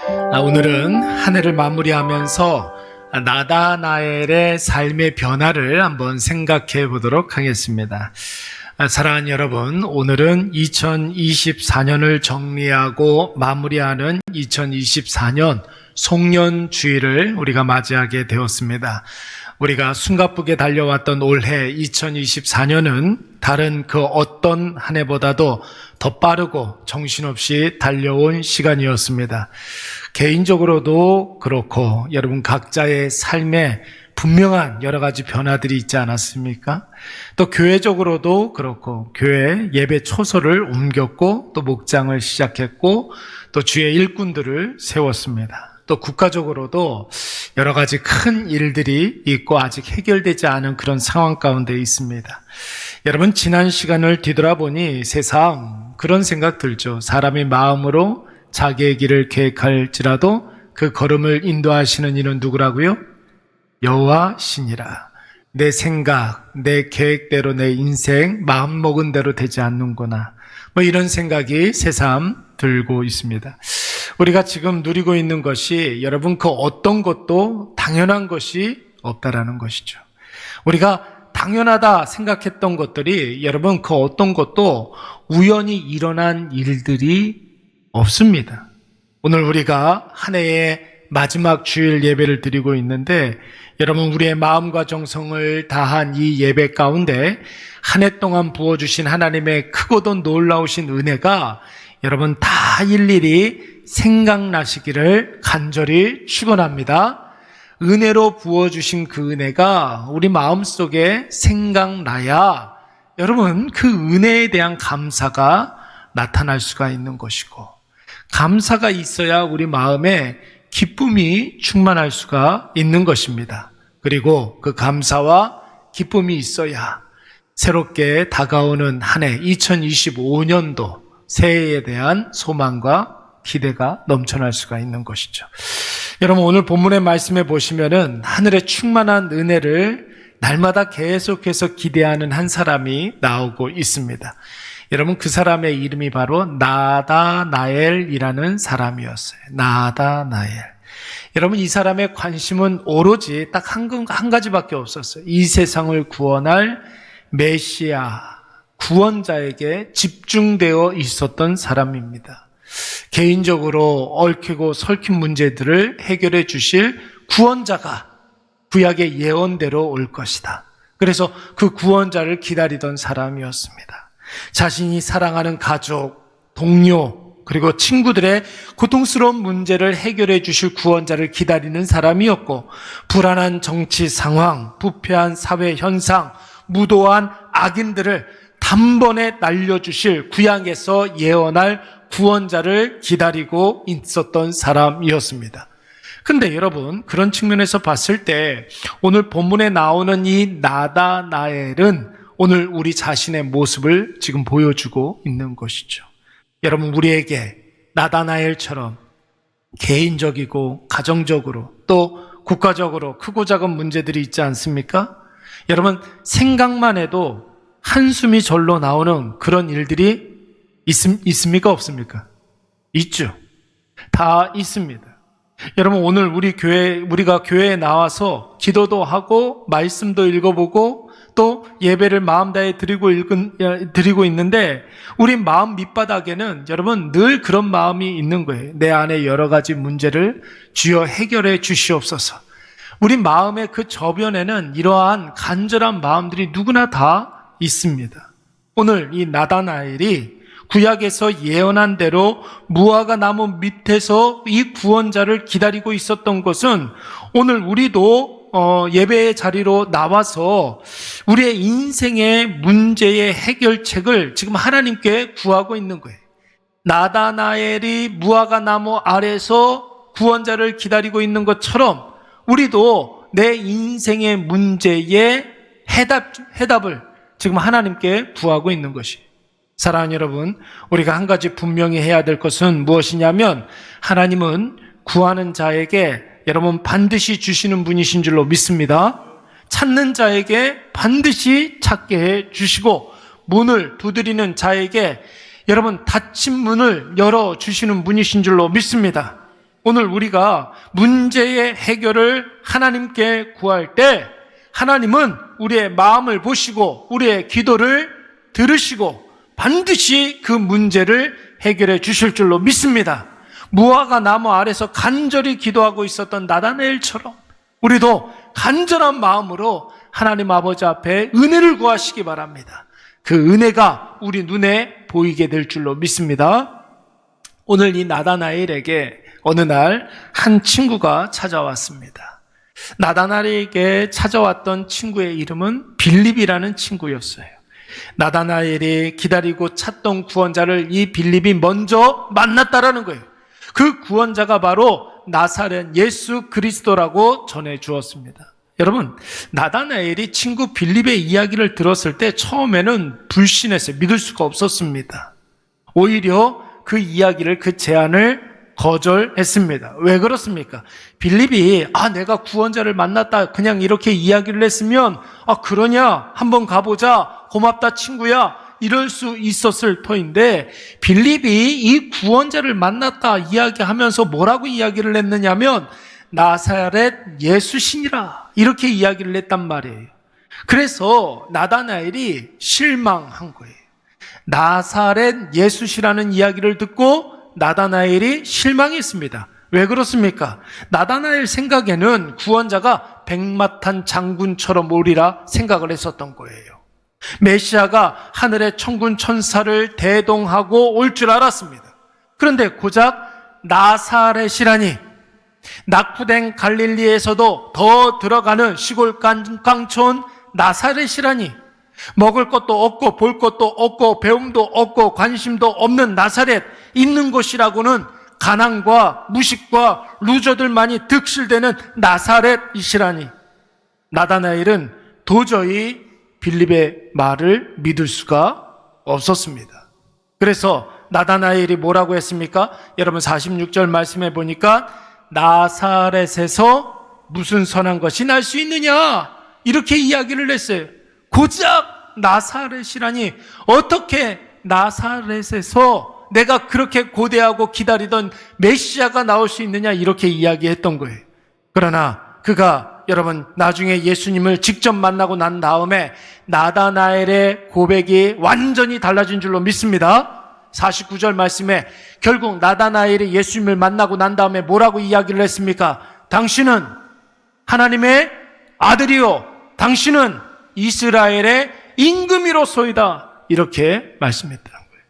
오늘은 한 해를 마무리하면서 나다나엘의 삶의 변화를 한번 생각해 보도록 하겠습니다. 사랑하는 여러분, 오늘은 2024년을 정리하고 마무리하는 2024년 송년주일을 우리가 맞이하게 되었습니다. 우리가 숨가쁘게 달려왔던 올해 2024년은 다른 그 어떤 한 해보다도 더 빠르고 정신없이 달려온 시간이었습니다. 개인적으로도 그렇고 여러분 각자의 삶에 분명한 여러 가지 변화들이 있지 않았습니까? 또 교회적으로도 그렇고 교회 예배 초소를 옮겼고 또 목장을 시작했고 또 주의 일꾼들을 세웠습니다. 또 국가적으로도 여러 가지 큰 일들이 있고 아직 해결되지 않은 그런 상황 가운데 있습니다. 여러분 지난 시간을 뒤돌아보니 세상 그런 생각 들죠. 사람이 마음으로 자기의 길을 계획할지라도 그 걸음을 인도하시는 이는 누구라고요? 여호와시니라. 내 생각, 내 계획대로 내 인생 마음먹은 대로 되지 않는구나. 이런 생각이 새삼 들고 있습니다. 우리가 지금 누리고 있는 것이 여러분 그 어떤 것도 당연한 것이 없다라는 것이죠. 우리가 당연하다 생각했던 것들이 여러분 그 어떤 것도 우연히 일어난 일들이 없습니다. 오늘 우리가 한 해의 마지막 주일 예배를 드리고 있는데 여러분 우리의 마음과 정성을 다한 이 예배 가운데 한 해 동안 부어주신 하나님의 크고도 놀라우신 은혜가 여러분 다 일일이 생각나시기를 간절히 축원합니다. 은혜로 부어주신 그 은혜가 우리 마음속에 생각나야 여러분 그 은혜에 대한 감사가 나타날 수가 있는 것이고 감사가 있어야 우리 마음에 기쁨이 충만할 수가 있는 것입니다. 그리고 그 감사와 기쁨이 있어야 새롭게 다가오는 한 해 2025년도 새해에 대한 소망과 기대가 넘쳐날 수가 있는 것이죠. 여러분 오늘 본문의 말씀에 보시면은 하늘의 충만한 은혜를 날마다 계속해서 기대하는 한 사람이 나오고 있습니다. 여러분 그 사람의 이름이 바로 나다나엘이라는 사람이었어요. 나다나엘. 여러분 이 사람의 관심은 오로지 딱 한 가지밖에 없었어요. 이 세상을 구원할 메시아, 구원자에게 집중되어 있었던 사람입니다. 개인적으로 얽히고 설킨 문제들을 해결해 주실 구원자가 구약의 예언대로 올 것이다. 그래서 그 구원자를 기다리던 사람이었습니다. 자신이 사랑하는 가족, 동료, 그리고 친구들의 고통스러운 문제를 해결해 주실 구원자를 기다리는 사람이었고 불안한 정치 상황, 부패한 사회 현상, 무도한 악인들을 단번에 날려주실 구약에서 예언할 구원자를 기다리고 있었던 사람이었습니다. 근데 여러분 그런 측면에서 봤을 때 오늘 본문에 나오는 이 나다나엘은 오늘 우리 자신의 모습을 지금 보여주고 있는 것이죠. 여러분 우리에게 나다나엘처럼 개인적이고 가정적으로 또 국가적으로 크고 작은 문제들이 있지 않습니까? 여러분 생각만 해도 한숨이 절로 나오는 그런 일들이 있습니까? 없습니까? 있죠. 다 있습니다. 여러분 오늘 우리가 교회에 나와서 기도도 하고 말씀도 읽어보고 또 예배를 마음 다해 드리고 있는데 우리 마음 밑바닥에는 여러분 늘 그런 마음이 있는 거예요. 내 안에 여러 가지 문제를 주여 해결해 주시옵소서. 우리 마음의 그 저변에는 이러한 간절한 마음들이 누구나 다 있습니다. 오늘 이 나다나엘이 구약에서 예언한 대로 무화과 나무 밑에서 이 구원자를 기다리고 있었던 것은 오늘 우리도 예배의 자리로 나와서 우리의 인생의 문제의 해결책을 지금 하나님께 구하고 있는 거예요. 나다나엘이 무화과 나무 아래서 구원자를 기다리고 있는 것처럼 우리도 내 인생의 문제의 해답을 지금 하나님께 구하고 있는 것이. 사랑하는 여러분, 우리가 한 가지 분명히 해야 될 것은 무엇이냐면 하나님은 구하는 자에게 여러분 반드시 주시는 분이신 줄로 믿습니다. 찾는 자에게 반드시 찾게 해 주시고 문을 두드리는 자에게 여러분 닫힌 문을 열어주시는 분이신 줄로 믿습니다. 오늘 우리가 문제의 해결을 하나님께 구할 때 하나님은 우리의 마음을 보시고 우리의 기도를 들으시고 반드시 그 문제를 해결해 주실 줄로 믿습니다. 무화과 나무 아래서 간절히 기도하고 있었던 나다나엘처럼 우리도 간절한 마음으로 하나님 아버지 앞에 은혜를 구하시기 바랍니다. 그 은혜가 우리 눈에 보이게 될 줄로 믿습니다. 오늘 이 나다나엘에게 어느 날 한 친구가 찾아왔습니다. 나다나엘에게 찾아왔던 친구의 이름은 빌립이라는 친구였어요. 나다나엘이 기다리고 찾던 구원자를 이 빌립이 먼저 만났다라는 거예요. 그 구원자가 바로 나사렛 예수 그리스도라고 전해 주었습니다. 여러분, 나다나엘이 친구 빌립의 이야기를 들었을 때 처음에는 불신했어요. 믿을 수가 없었습니다. 오히려 그 이야기를, 그 제안을 거절했습니다. 왜 그렇습니까? 빌립이 내가 구원자를 만났다 그냥 이렇게 이야기를 했으면 그러냐? 한번 가보자. 고맙다 친구야. 이럴 수 있었을 터인데 빌립이 이 구원자를 만났다 이야기하면서 뭐라고 이야기를 했느냐면 나사렛 예수신이라 이렇게 이야기를 했단 말이에요. 그래서 나다나엘이 실망한 거예요. 나사렛 예수시라는 이야기를 듣고 나다나엘이 실망했습니다. 왜 그렇습니까? 나다나엘 생각에는 구원자가 백마탄 장군처럼 오리라 생각을 했었던 거예요. 메시아가 하늘의 천군 천사를 대동하고 올 줄 알았습니다. 그런데 고작 나사렛이라니, 낙후된 갈릴리에서도 더 들어가는 시골 깡촌 나사렛이라니, 먹을 것도 없고 볼 것도 없고 배움도 없고 관심도 없는 나사렛, 있는 곳이라고는 가난과 무식과 루저들만이 득실되는 나사렛이시라니. 나다나엘은 도저히 빌립의 말을 믿을 수가 없었습니다. 그래서 나다나엘이 뭐라고 했습니까? 여러분 46절 말씀해 보니까 나사렛에서 무슨 선한 것이 날 수 있느냐 이렇게 이야기를 했어요. 고작 나사렛이라니, 어떻게 나사렛에서 내가 그렇게 고대하고 기다리던 메시아가 나올 수 있느냐 이렇게 이야기했던 거예요. 그러나 그가 여러분 나중에 예수님을 직접 만나고 난 다음에 나다나엘의 고백이 완전히 달라진 줄로 믿습니다. 49절 말씀에 결국 나다나엘이 예수님을 만나고 난 다음에 뭐라고 이야기를 했습니까? 당신은 하나님의 아들이요 당신은 이스라엘의 임금이로소이다 이렇게 말씀했다는 거예요.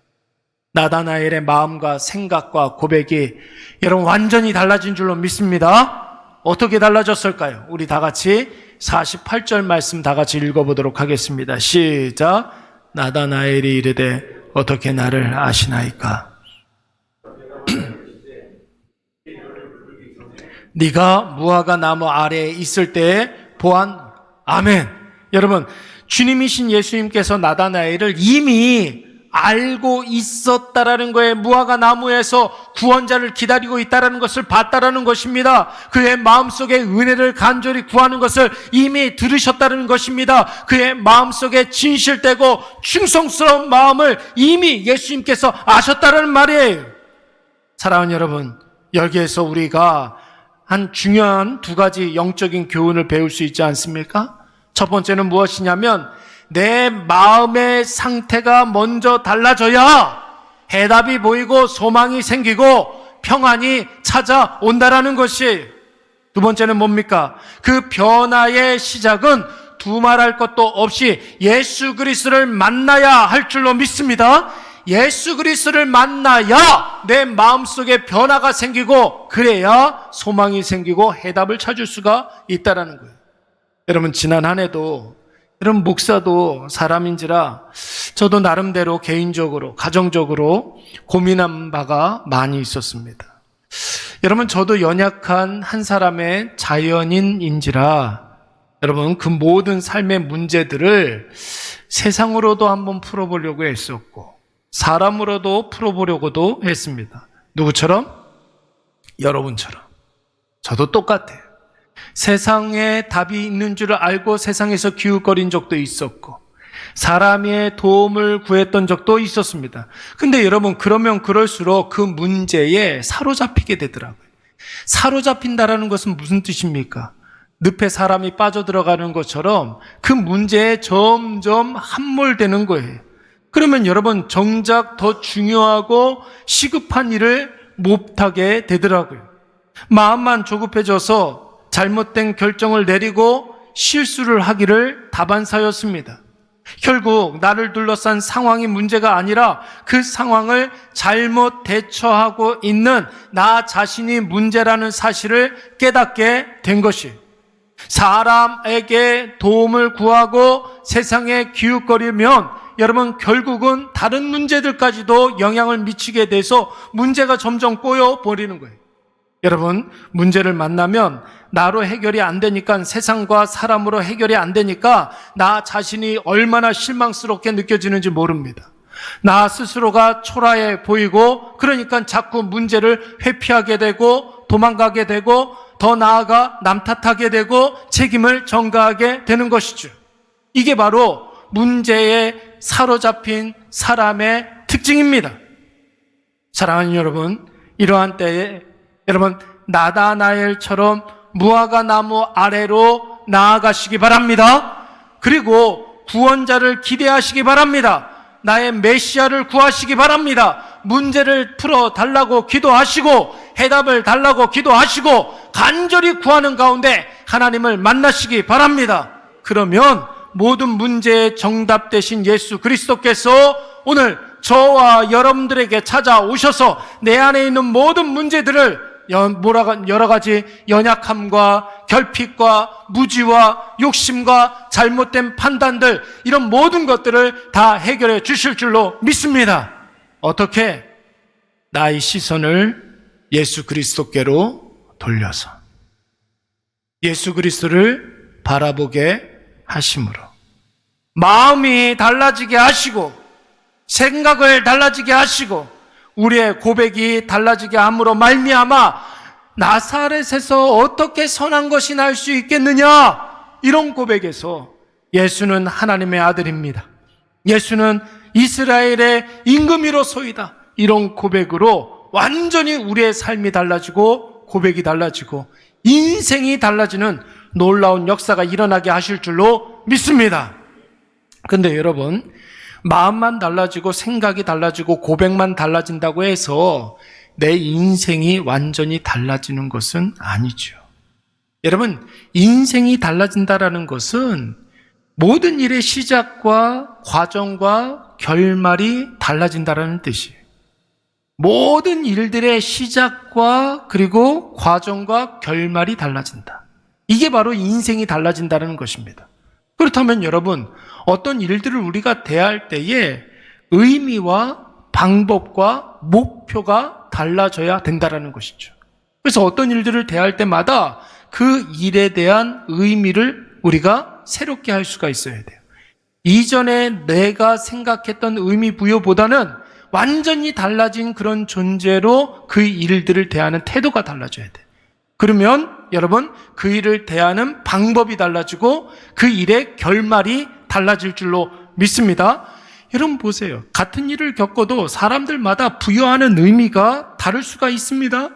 나다나엘의 마음과 생각과 고백이 여러분 완전히 달라진 줄로 믿습니다. 어떻게 달라졌을까요? 우리 다 같이 48절 말씀 다 같이 읽어보도록 하겠습니다. 시작. 나다나엘이 이르되 어떻게 나를 아시나이까? 네가 무화과 나무 아래에 있을 때에 보안. 아멘. 여러분, 주님이신 예수님께서 나다나엘을 이미 알고 있었다라는 거예요. 무화과 나무에서 구원자를 기다리고 있다라는 것을 봤다라는 것입니다. 그의 마음속에 은혜를 간절히 구하는 것을 이미 들으셨다는 것입니다. 그의 마음속에 진실되고 충성스러운 마음을 이미 예수님께서 아셨다라는 말이에요. 사랑하는 여러분, 여기에서 우리가 한 중요한 두 가지 영적인 교훈을 배울 수 있지 않습니까? 첫 번째는 무엇이냐면 내 마음의 상태가 먼저 달라져야 해답이 보이고 소망이 생기고 평안이 찾아온다라는 것이. 두 번째는 뭡니까? 그 변화의 시작은 두말할 것도 없이 예수 그리스도를 만나야 할 줄로 믿습니다. 예수 그리스도를 만나야 내 마음속에 변화가 생기고 그래야 소망이 생기고 해답을 찾을 수가 있다라는 거예요. 여러분 지난 한 해도 여러분 목사도 사람인지라 저도 나름대로 개인적으로 가정적으로 고민한 바가 많이 있었습니다. 여러분 저도 연약한 한 사람의 자연인인지라 여러분 그 모든 삶의 문제들을 세상으로도 한번 풀어보려고 했었고 사람으로도 풀어보려고도 했습니다. 누구처럼? 여러분처럼. 저도 똑같아요. 세상에 답이 있는 줄을 알고 세상에서 기웃거린 적도 있었고 사람의 도움을 구했던 적도 있었습니다. 근데 여러분 그러면 그럴수록 그 문제에 사로잡히게 되더라고요. 사로잡힌다라는 것은 무슨 뜻입니까? 늪에 사람이 빠져들어가는 것처럼 그 문제에 점점 함몰되는 거예요. 그러면 여러분 정작 더 중요하고 시급한 일을 못하게 되더라고요. 마음만 조급해져서 잘못된 결정을 내리고 실수를 하기를 다반사였습니다. 결국 나를 둘러싼 상황이 문제가 아니라 그 상황을 잘못 대처하고 있는 나 자신이 문제라는 사실을 깨닫게 된 것이, 사람에게 도움을 구하고 세상에 기웃거리면 여러분 결국은 다른 문제들까지도 영향을 미치게 돼서 문제가 점점 꼬여버리는 거예요. 여러분, 문제를 만나면 나로 해결이 안 되니까, 세상과 사람으로 해결이 안 되니까 나 자신이 얼마나 실망스럽게 느껴지는지 모릅니다. 나 스스로가 초라해 보이고, 그러니까 자꾸 문제를 회피하게 되고 도망가게 되고, 더 나아가 남 탓하게 되고 책임을 전가하게 되는 것이죠. 이게 바로 문제에 사로잡힌 사람의 특징입니다. 사랑하는 여러분, 이러한 때에 여러분 나다나엘처럼 무화과 나무 아래로 나아가시기 바랍니다. 그리고 구원자를 기대하시기 바랍니다. 나의 메시아를 구하시기 바랍니다. 문제를 풀어달라고 기도하시고 해답을 달라고 기도하시고 간절히 구하는 가운데 하나님을 만나시기 바랍니다. 그러면 모든 문제의 정답 되신 예수 그리스도께서 오늘 저와 여러분들에게 찾아오셔서 내 안에 있는 모든 문제들을 여러 가지 연약함과 결핍과 무지와 욕심과 잘못된 판단들, 이런 모든 것들을 다 해결해 주실 줄로 믿습니다. 어떻게? 나의 시선을 예수 그리스도께로 돌려서 예수 그리스도를 바라보게 하심으로 마음이 달라지게 하시고 생각을 달라지게 하시고 우리의 고백이 달라지게 함으로 말미암아 나사렛에서 어떻게 선한 것이 날 수 있겠느냐, 이런 고백에서 예수는 하나님의 아들입니다, 예수는 이스라엘의 임금이로소이다, 이런 고백으로 완전히 우리의 삶이 달라지고 고백이 달라지고 인생이 달라지는 놀라운 역사가 일어나게 하실 줄로 믿습니다. 근데 여러분, 마음만 달라지고 생각이 달라지고 고백만 달라진다고 해서 내 인생이 완전히 달라지는 것은 아니죠. 여러분, 인생이 달라진다라는 것은 모든 일의 시작과 과정과 결말이 달라진다라는 뜻이에요. 모든 일들의 시작과 그리고 과정과 결말이 달라진다. 이게 바로 인생이 달라진다는 것입니다. 그렇다면 여러분, 어떤 일들을 우리가 대할 때에 의미와 방법과 목표가 달라져야 된다는 것이죠. 그래서 어떤 일들을 대할 때마다 그 일에 대한 의미를 우리가 새롭게 할 수가 있어야 돼요. 이전에 내가 생각했던 의미 부여보다는 완전히 달라진 그런 존재로 그 일들을 대하는 태도가 달라져야 돼요. 그러면 여러분, 그 일을 대하는 방법이 달라지고 그 일의 결말이 달라질 줄로 믿습니다. 여러분 보세요. 같은 일을 겪어도 사람들마다 부여하는 의미가 다를 수가 있습니다.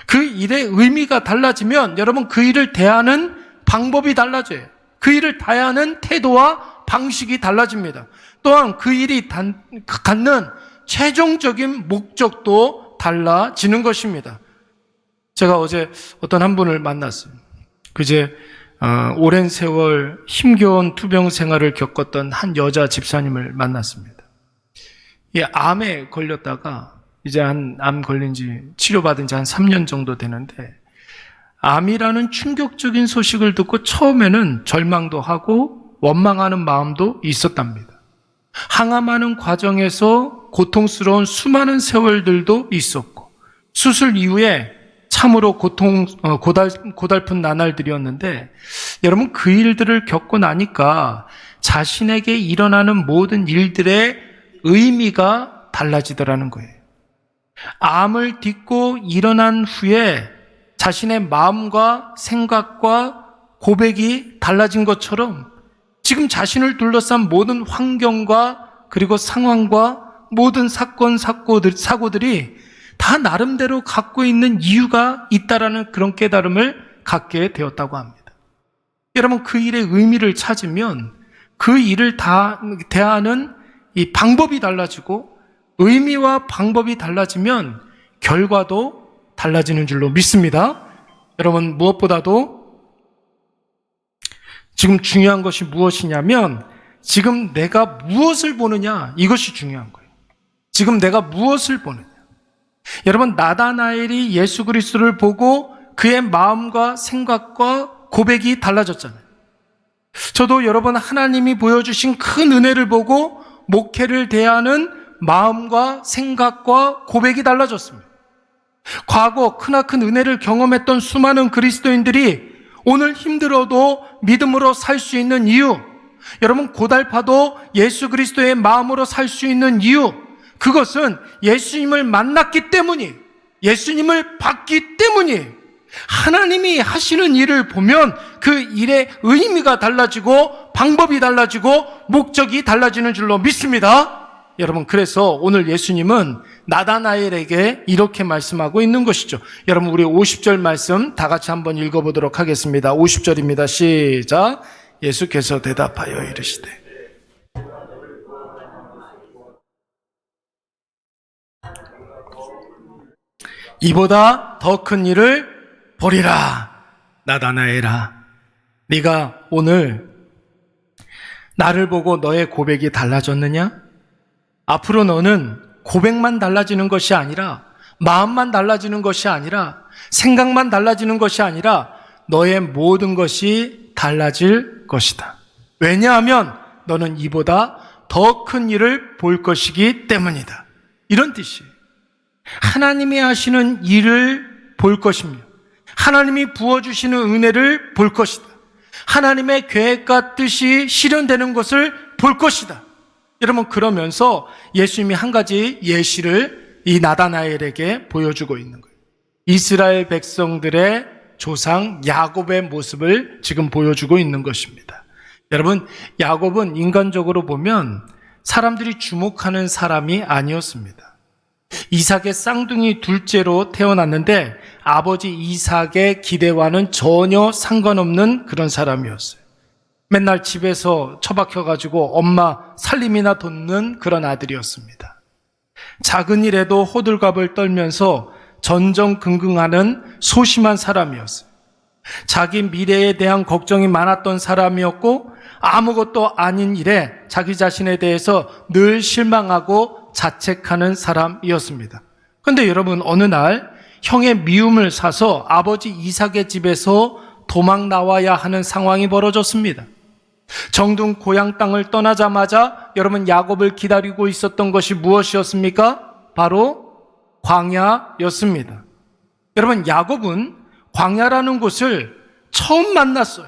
그 일의 의미가 달라지면 여러분 그 일을 대하는 방법이 달라져요. 그 일을 대하는 태도와 방식이 달라집니다. 또한 그 일이 갖는 최종적인 목적도 달라지는 것입니다. 제가 어제 어떤 한 분을 만났어요. 그제 오랜 세월 힘겨운 투병 생활을 겪었던 한 여자 집사님을 만났습니다. 이 암에 걸렸다가 이제 암 걸린 지 치료받은 지 한 3년 정도 되는데, 암이라는 충격적인 소식을 듣고 처음에는 절망도 하고 원망하는 마음도 있었답니다. 항암하는 과정에서 고통스러운 수많은 세월들도 있었고, 수술 이후에 참으로 고달픈 나날들이었는데, 여러분 그 일들을 겪고 나니까 자신에게 일어나는 모든 일들의 의미가 달라지더라는 거예요. 암을 딛고 일어난 후에 자신의 마음과 생각과 고백이 달라진 것처럼 지금 자신을 둘러싼 모든 환경과 그리고 상황과 모든 사건, 사고들이 다 나름대로 갖고 있는 이유가 있다라는 그런 깨달음을 갖게 되었다고 합니다. 여러분, 그 일의 의미를 찾으면 그 일을 다 대하는 이 방법이 달라지고 의미와 방법이 달라지면 결과도 달라지는 줄로 믿습니다. 여러분, 무엇보다도 지금 중요한 것이 무엇이냐면 지금 내가 무엇을 보느냐, 이것이 중요한 거예요. 지금 내가 무엇을 보느냐. 여러분, 나다나엘이 예수 그리스도를 보고 그의 마음과 생각과 고백이 달라졌잖아요. 저도 여러분, 하나님이 보여주신 큰 은혜를 보고 목회를 대하는 마음과 생각과 고백이 달라졌습니다. 과거 크나큰 은혜를 경험했던 수많은 그리스도인들이 오늘 힘들어도 믿음으로 살 수 있는 이유, 여러분 고달파도 예수 그리스도의 마음으로 살 수 있는 이유, 그것은 예수님을 만났기 때문이, 예수님을 봤기 때문이, 하나님이 하시는 일을 보면 그 일의 의미가 달라지고 방법이 달라지고 목적이 달라지는 줄로 믿습니다. 여러분, 그래서 오늘 예수님은 나다나엘에게 이렇게 말씀하고 있는 것이죠. 여러분, 우리 50절 말씀 다 같이 한번 읽어보도록 하겠습니다. 50절입니다. 시작. 예수께서 대답하여 이르시되 이보다 더 큰 일을 보리라. 나다나엘아, 네가 오늘 나를 보고 너의 고백이 달라졌느냐? 앞으로 너는 고백만 달라지는 것이 아니라, 마음만 달라지는 것이 아니라, 생각만 달라지는 것이 아니라 너의 모든 것이 달라질 것이다. 왜냐하면 너는 이보다 더 큰 일을 볼 것이기 때문이다. 이런 뜻이에요. 하나님이 하시는 일을 볼 것이며 하나님이 부어주시는 은혜를 볼 것이다. 하나님의 계획과 뜻이 실현되는 것을 볼 것이다. 여러분, 그러면서 예수님이 한 가지 예시를 이 나다나엘에게 보여주고 있는 거예요. 이스라엘 백성들의 조상 야곱의 모습을 지금 보여주고 있는 것입니다. 여러분, 야곱은 인간적으로 보면 사람들이 주목하는 사람이 아니었습니다. 이삭의 쌍둥이 둘째로 태어났는데 아버지 이삭의 기대와는 전혀 상관없는 그런 사람이었어요. 맨날 집에서 처박혀가지고 엄마 살림이나 돕는 그런 아들이었습니다. 작은 일에도 호들갑을 떨면서 전전긍긍하는 소심한 사람이었어요. 자기 미래에 대한 걱정이 많았던 사람이었고 아무것도 아닌 일에 자기 자신에 대해서 늘 실망하고 자책하는 사람이었습니다. 그런데 여러분, 어느 날 형의 미움을 사서 아버지 이삭의 집에서 도망 나와야 하는 상황이 벌어졌습니다. 정든 고향 땅을 떠나자마자 여러분, 야곱을 기다리고 있었던 것이 무엇이었습니까? 바로 광야였습니다. 여러분, 야곱은 광야라는 곳을 처음 만났어요.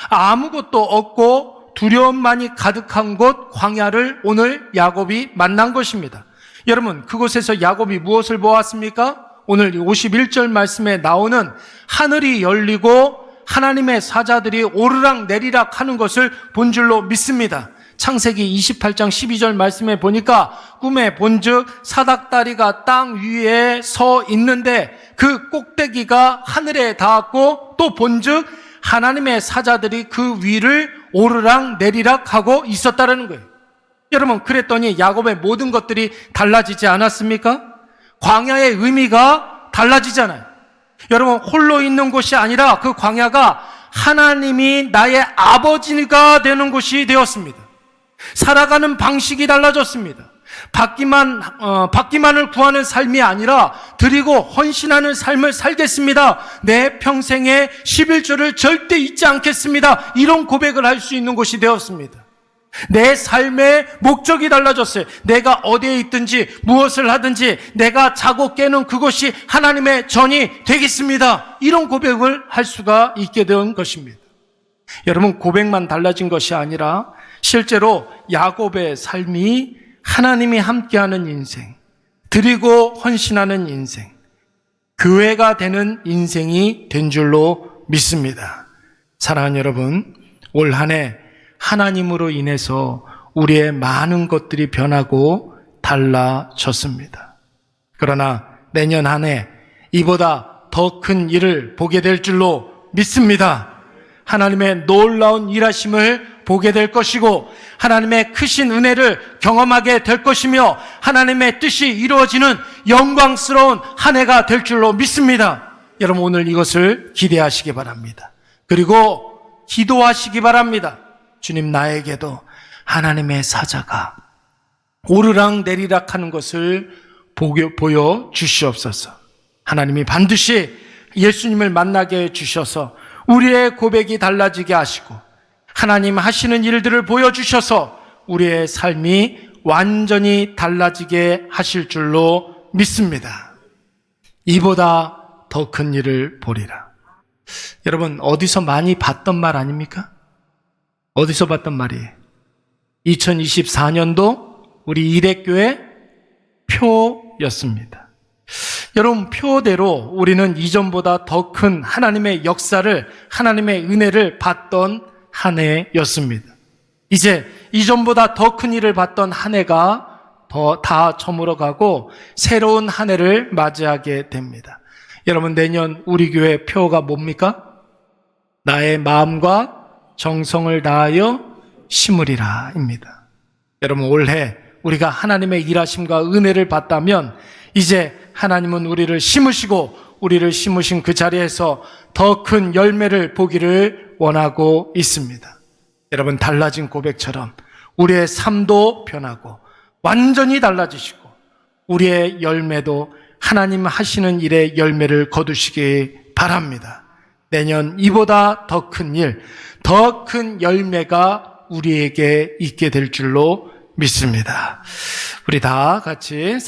아무것도 없고 두려움만이 가득한 곳 광야를 오늘 야곱이 만난 것입니다. 여러분, 그곳에서 야곱이 무엇을 보았습니까? 오늘 51절 말씀에 나오는 하늘이 열리고 하나님의 사자들이 오르락 내리락 하는 것을 본 줄로 믿습니다. 창세기 28장 12절 말씀에 보니까 꿈에 본즉 사닥다리가 땅 위에 서 있는데 그 꼭대기가 하늘에 닿았고 또 본즉 하나님의 사자들이 그 위를 오르락 내리락 하고 있었다는 거예요. 여러분, 그랬더니 야곱의 모든 것들이 달라지지 않았습니까? 광야의 의미가 달라지잖아요. 여러분, 홀로 있는 곳이 아니라 그 광야가 하나님이 나의 아버지가 되는 곳이 되었습니다. 살아가는 방식이 달라졌습니다. 받기만을 구하는 삶이 아니라 드리고 헌신하는 삶을 살겠습니다. 내 평생에 11조를 절대 잊지 않겠습니다. 이런 고백을 할 수 있는 곳이 되었습니다. 내 삶의 목적이 달라졌어요. 내가 어디에 있든지 무엇을 하든지 내가 자고 깨는 그것이 하나님의 전이 되겠습니다. 이런 고백을 할 수가 있게 된 것입니다. 여러분, 고백만 달라진 것이 아니라 실제로 야곱의 삶이 하나님이 함께하는 인생, 드리고 헌신하는 인생, 교회가 되는 인생이 된 줄로 믿습니다. 사랑하는 여러분, 올 한 해 하나님으로 인해서 우리의 많은 것들이 변하고 달라졌습니다. 그러나 내년 한 해 이보다 더 큰 일을 보게 될 줄로 믿습니다. 하나님의 놀라운 일하심을 보게 될 것이고 하나님의 크신 은혜를 경험하게 될 것이며 하나님의 뜻이 이루어지는 영광스러운 한 해가 될 줄로 믿습니다. 여러분 오늘 이것을 기대하시기 바랍니다. 그리고 기도하시기 바랍니다. 주님, 나에게도 하나님의 사자가 오르락 내리락 하는 것을 보여 주시옵소서. 하나님이 반드시 예수님을 만나게 해주셔서 우리의 고백이 달라지게 하시고 하나님 하시는 일들을 보여주셔서 우리의 삶이 완전히 달라지게 하실 줄로 믿습니다. 이보다 더 큰 일을 보리라. 여러분 어디서 많이 봤던 말 아닙니까? 어디서 봤던 말이에요? 2024년도 우리 일회교회 표였습니다. 여러분 표대로 우리는 이전보다 더 큰 하나님의 역사를, 하나님의 은혜를 봤던 한 해였습니다. 이제 이전보다 더 큰 일을 봤던 한 해가 다 저물어가고 새로운 한 해를 맞이하게 됩니다. 여러분 내년 우리 교회 표가 뭡니까? 나의 마음과 정성을 다하여 심으리라 입니다. 여러분 올해 우리가 하나님의 일하심과 은혜를 받다면 이제 하나님은 우리를 심으시고 우리를 심으신 그 자리에서 더 큰 열매를 보기를 원하고 있습니다. 여러분 달라진 고백처럼 우리의 삶도 변하고 완전히 달라지시고 우리의 열매도 하나님 하시는 일의 열매를 거두시기 바랍니다. 내년 이보다 더 큰 일, 더 큰 열매가 우리에게 있게 될 줄로 믿습니다. 우리 다 같이